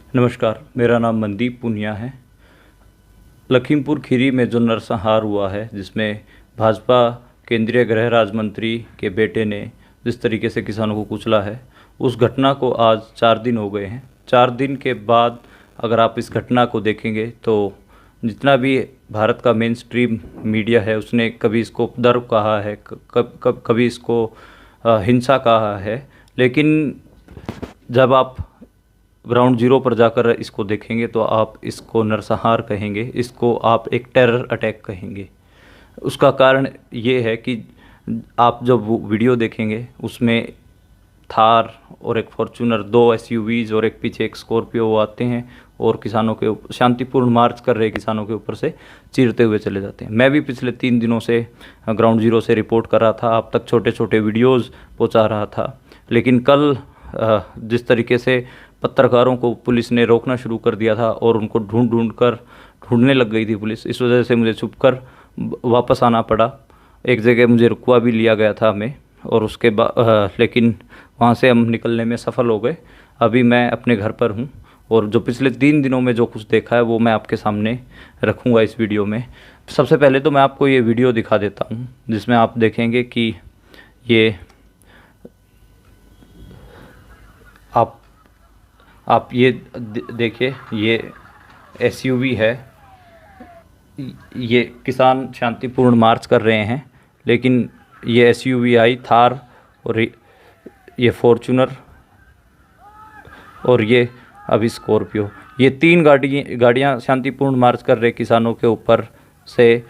नमस्कार, मेरा नाम मनदीप पुनिया है। लखीमपुर खीरी में जो नरसंहार हुआ है, जिसमें भाजपा केंद्रीय गृह राज्य मंत्री के बेटे ने जिस तरीके से किसानों को कुचला है, उस घटना को आज 4 दिन हो गए हैं। 4 दिन के बाद अगर आप इस घटना को देखेंगे तो जितना भी भारत का मेन स्ट्रीम मीडिया है, उसने कभी इसको उपद्रव कहा है, कभी इसको हिंसा कहा है, लेकिन जब आप ग्राउंड जीरो पर जाकर इसको देखेंगे तो आप इसको नरसंहार कहेंगे, इसको आप एक टेरर अटैक कहेंगे। उसका कारण ये है कि आप जब वो वीडियो देखेंगे उसमें थार और एक फॉर्च्यूनर, 2 एसयूवीज और एक पीछे एक स्कॉर्पियो वो आते हैं और किसानों के शांतिपूर्ण मार्च कर रहे किसानों के ऊपर से चीरते हुए चले जाते हैं। मैं भी पिछले 3 दिनों से ग्राउंड जीरो से रिपोर्ट कर रहा था, आप तक छोटे छोटे वीडियोज़ पहुँचा रहा था, लेकिन कल जिस तरीके से पत्रकारों को पुलिस ने रोकना शुरू कर दिया था और उनको ढूंढने लग गई थी पुलिस, इस वजह से मुझे छुपकर वापस आना पड़ा। एक जगह मुझे रुकवा भी लिया गया था हमें, और उसके बाद लेकिन वहाँ से हम निकलने में सफल हो गए। अभी मैं अपने घर पर हूँ और जो पिछले 3 दिनों में जो कुछ देखा है वो मैं आपके सामने रखूँगा इस वीडियो में। सबसे पहले तो मैं आपको ये वीडियो दिखा देता हूँ जिसमें आप देखेंगे कि ये आप ये देखिए, ये एसयूवी है। ये किसान शांतिपूर्ण मार्च कर रहे हैं, लेकिन ये एसयूवी आई थार और ये फॉर्च्यूनर और ये अभी स्कॉर्पियो, ये 3 गाड़ियाँ शांतिपूर्ण मार्च कर रहे किसानों के ऊपर से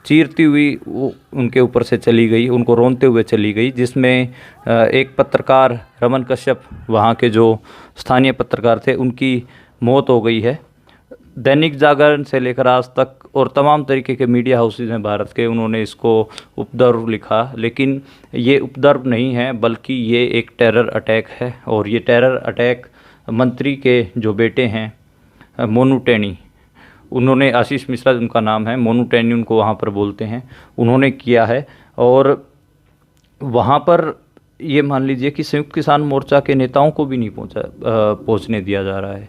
चीरती हुई वो उनके ऊपर से चली गई, उनको रोनते हुए चली गई, जिसमें एक पत्रकार रमन कश्यप, वहाँ के जो स्थानीय पत्रकार थे, उनकी मौत हो गई है। दैनिक जागरण से लेकर आज तक और तमाम तरीके के मीडिया हाउसेज हैं भारत के, उन्होंने इसको उपद्रव लिखा, लेकिन ये उपद्रव नहीं है बल्कि ये एक टेरर अटैक है। और ये टेरर अटैक मंत्री के जो बेटे हैं मोनू टेनी, उन्होंने, आशीष मिश्रा उनका नाम है, मोनू टेनी उनको वहाँ पर बोलते हैं, उन्होंने किया है। और वहाँ पर ये मान लीजिए कि संयुक्त किसान मोर्चा के नेताओं को भी नहीं पहुँचने दिया जा रहा है।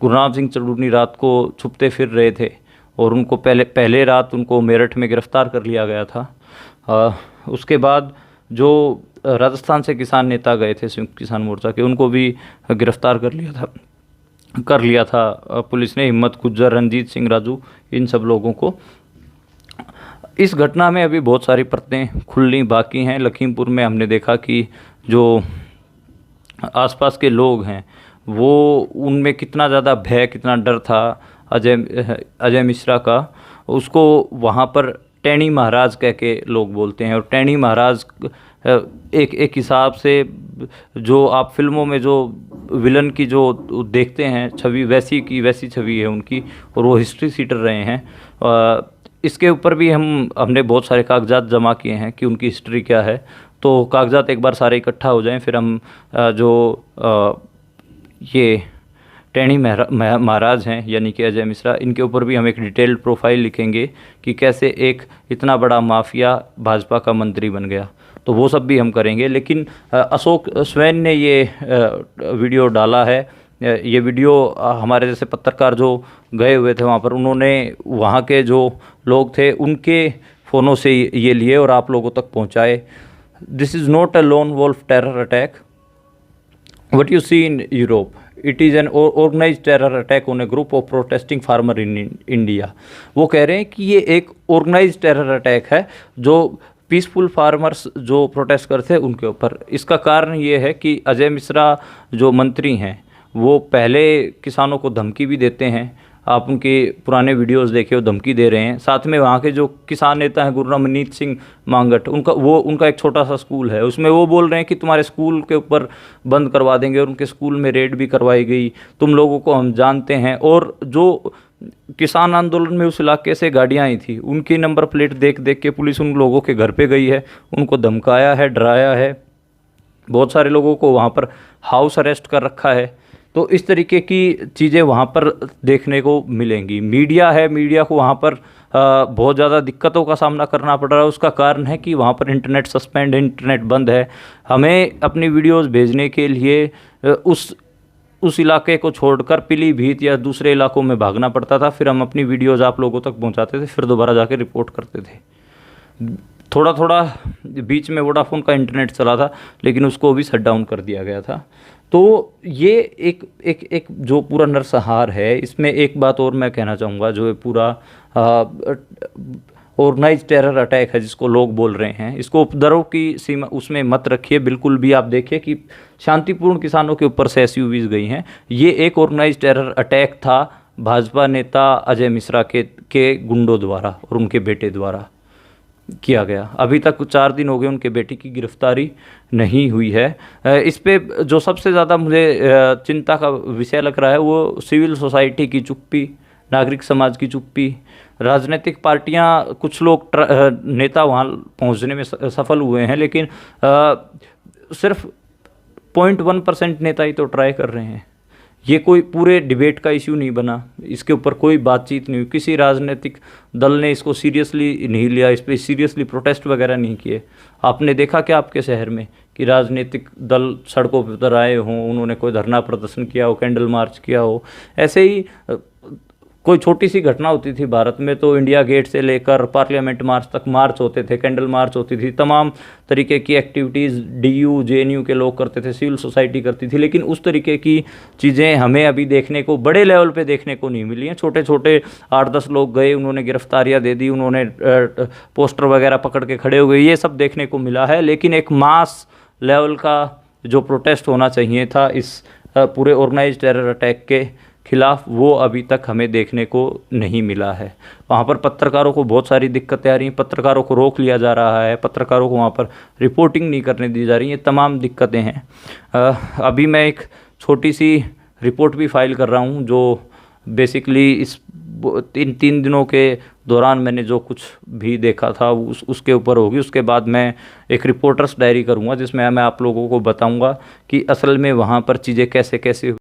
गुरनाम सिंह चड़ूनी रात को छुपते फिर रहे थे और उनको पहले रात उनको मेरठ में गिरफ्तार कर लिया गया था। उसके बाद जो राजस्थान से किसान नेता गए थे संयुक्त किसान मोर्चा के, उनको भी गिरफ्तार कर लिया था पुलिस ने, हिम्मत गुज्जर, रंजीत सिंह राजू, इन सब लोगों को। इस घटना में अभी बहुत सारी परतें खुलनी बाकी हैं। लखीमपुर में हमने देखा कि जो आसपास के लोग हैं वो, उनमें कितना ज़्यादा भय, कितना डर था अजय मिश्रा का। उसको वहाँ पर टैनी महाराज कह के लोग बोलते हैं, और टैनी महाराज एक हिसाब से जो आप फिल्मों में जो विलन की जो देखते हैं छवि, वैसी की वैसी छवि है उनकी, और वो हिस्ट्री सीटर रहे हैं। इसके ऊपर भी हमने बहुत सारे कागजात जमा किए हैं कि उनकी हिस्ट्री क्या है। तो कागजात एक बार सारे इकट्ठा हो जाएं, फिर हम ये टैनी महाराज हैं यानी कि अजय मिश्रा, इनके ऊपर भी हम एक डिटेल्ड प्रोफाइल लिखेंगे कि कैसे एक इतना बड़ा माफिया भाजपा का मंत्री बन गया। तो वो सब भी हम करेंगे। लेकिन अशोक स्वैन ने ये वीडियो डाला है। ये वीडियो हमारे जैसे पत्रकार जो गए हुए थे वहाँ पर, उन्होंने वहाँ के जो लोग थे उनके फ़ोनों से ये लिए और आप लोगों तक पहुँचाए। This is not a lone wolf terror attack what you see in Europe, it is an organised terror attack on a group of protesting farmer in India. वो कह रहे हैं कि ये एक ऑर्गेनाइज्ड टेरर अटैक है जो पीसफुल फार्मर्स जो प्रोटेस्ट करते हैं उनके ऊपर। इसका कारण ये है कि अजय मिश्रा जो मंत्री हैं वो पहले किसानों को धमकी भी देते हैं। आप उनके पुराने देखिए, वो धमकी दे रहे हैं। साथ में वहाँ के जो किसान नेता हैं गुरनामनीत सिंह मांगट, उनका एक छोटा सा स्कूल है, उसमें वो बोल रहे हैं कि तुम्हारे स्कूल के ऊपर बंद करवा देंगे, और उनके स्कूल में रेड भी करवाई गई, तुम लोगों को हम जानते हैं। और जो किसान आंदोलन में उस इलाके से गाड़ियाँ आई थी, उनकी नंबर प्लेट देख देख के पुलिस उन लोगों के घर पे गई है, उनको धमकाया है, डराया है। बहुत सारे लोगों को वहाँ पर हाउस अरेस्ट कर रखा है। तो इस तरीके की चीज़ें वहाँ पर देखने को मिलेंगी। मीडिया है, मीडिया को वहाँ पर बहुत ज़्यादा दिक्कतों का सामना करना पड़ रहा है। उसका कारण है कि वहाँ पर इंटरनेट सस्पेंड है, इंटरनेट बंद है। हमें अपनी वीडियोस भेजने के लिए उस उस इलाके को छोड़कर पीलीभीत या दूसरे इलाकों में भागना पड़ता था। फिर हम अपनी वीडियोज़ आप लोगों तक पहुंचाते थे, फिर दोबारा जाके रिपोर्ट करते थे। थोड़ा थोड़ा बीच में वोडाफोन का इंटरनेट चला था, लेकिन उसको भी शट डाउन कर दिया गया था। तो ये एक जो पूरा नरसंहार है, इसमें एक बात और मैं कहना चाहूँगा, जो है पूरा ऑर्गेनाइज टेरर अटैक है जिसको लोग बोल रहे हैं, इसको उपद्रव की सीमा उसमें मत रखिए बिल्कुल भी। आप देखिए कि शांतिपूर्ण किसानों के ऊपर से एसयूवीज गई हैं, ये एक ऑर्गेनाइज टेरर अटैक था भाजपा नेता अजय मिश्रा के गुंडों द्वारा और उनके बेटे द्वारा किया गया। अभी तक 4 दिन हो गए, उनके बेटे की गिरफ्तारी नहीं हुई है। इस पे जो सबसे ज़्यादा मुझे चिंता का विषय लग रहा है वो सिविल सोसाइटी की चुप्पी, नागरिक समाज की चुप्पी। राजनीतिक पार्टियां, कुछ लोग नेता वहाँ पहुँचने में सफल हुए हैं, लेकिन सिर्फ 0.1% नेता ही तो ट्राई कर रहे हैं। ये कोई पूरे डिबेट का इश्यू नहीं बना, इसके ऊपर कोई बातचीत नहीं हुई, किसी राजनीतिक दल ने इसको सीरियसली नहीं लिया, इस पर सीरियसली प्रोटेस्ट वगैरह नहीं किए। आपने देखा क्या आपके शहर में कि राजनीतिक दल सड़कों पर उतर आए हों, उन्होंने कोई धरना प्रदर्शन किया हो, कैंडल मार्च किया हो? ऐसे ही कोई छोटी सी घटना होती थी भारत में तो इंडिया गेट से लेकर पार्लियामेंट मार्च तक मार्च होते थे, कैंडल मार्च होती थी, तमाम तरीके की एक्टिविटीज़ डीयू जेएनयू के लोग करते थे, सिविल सोसाइटी करती थी। लेकिन उस तरीके की चीज़ें हमें अभी देखने को बड़े लेवल पे देखने को नहीं मिली हैं। छोटे छोटे 8-10 लोग गए, उन्होंने गिरफ्तारियां दे दी, उन्होंने पोस्टर वगैरह पकड़ के खड़े हो गए, ये सब देखने को मिला है। लेकिन एक मास लेवल का जो प्रोटेस्ट होना चाहिए था इस पूरे ऑर्गेनाइज टेरर अटैक के खिलाफ, वो अभी तक हमें देखने को नहीं मिला है। वहाँ पर पत्रकारों को बहुत सारी दिक्कतें आ रही हैं, पत्रकारों को रोक लिया जा रहा है, पत्रकारों को वहाँ पर रिपोर्टिंग नहीं करने दी जा रही, ये तमाम दिक्कतें हैं। अभी मैं एक छोटी सी रिपोर्ट भी फाइल कर रहा हूँ, जो बेसिकली इस 3 दिनों के दौरान मैंने जो कुछ भी देखा था उसके ऊपर होगी। उसके बाद मैं एक रिपोर्टर्स डायरी करूँगा जिसमें मैं आप लोगों को बताऊँगा कि असल में वहाँ पर चीज़ें कैसे कैसे